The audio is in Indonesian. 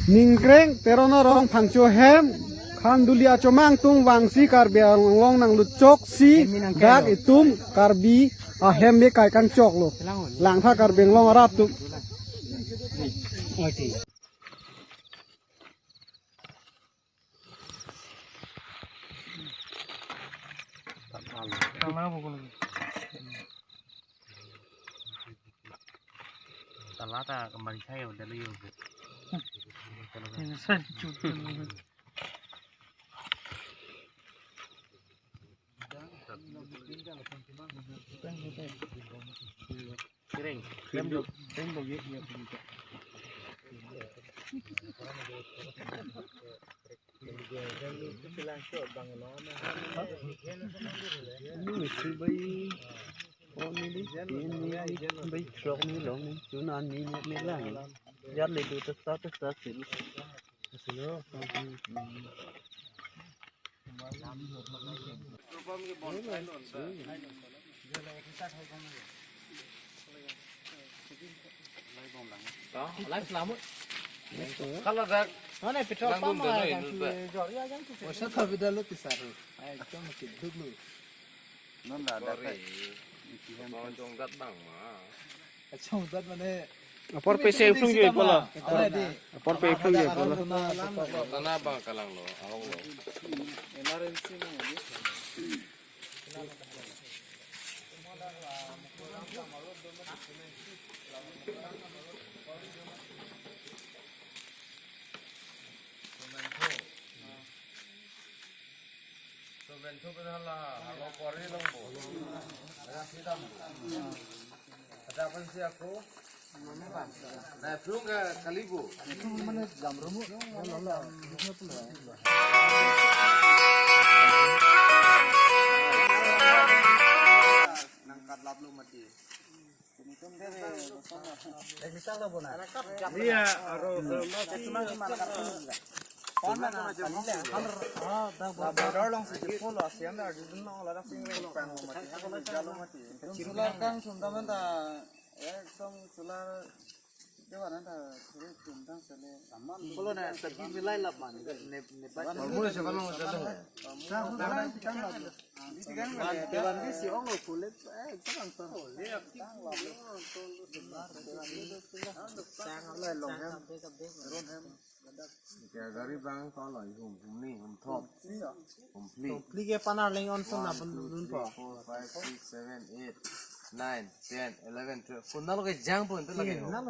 Ningkreng terono rong phangcho hem khan dulia chomang tung wangsi karbi long nang luchok si dak itum karbi a hem be kai kang chok lo lang tha karbeng long arap tu Talata kembali saya udah liur. Kering, tembok ya. Bây trộn như lộn chú non như mẹ lang dắt lấy đồ tất xịn Live selamat. Kalau dah Mana petrol pump Bangun kan dulu, Jorya kan tu. Masa tha vidalo tisar ai chom ki duglu non dah dapat. Mau jonggat bang mah. chom dat mane apor pese upung je pola apor pe upung je pola Tanah bang kalang lo, awang lo. emergency mo Bentuk benar aku kori long bo. Ada hitam. Ada apa sih aku? Nah, belum ke Kalibu. mane jam rumu Nangkat lap lu mati. iya Ya dari bang kalau hum ni hum top. Hum pli. Lige panar leng on son na bun po. 4, 5, 6, 7, 8, 9, 10, 11, 12. Punna lo ke jang pun tu lagi.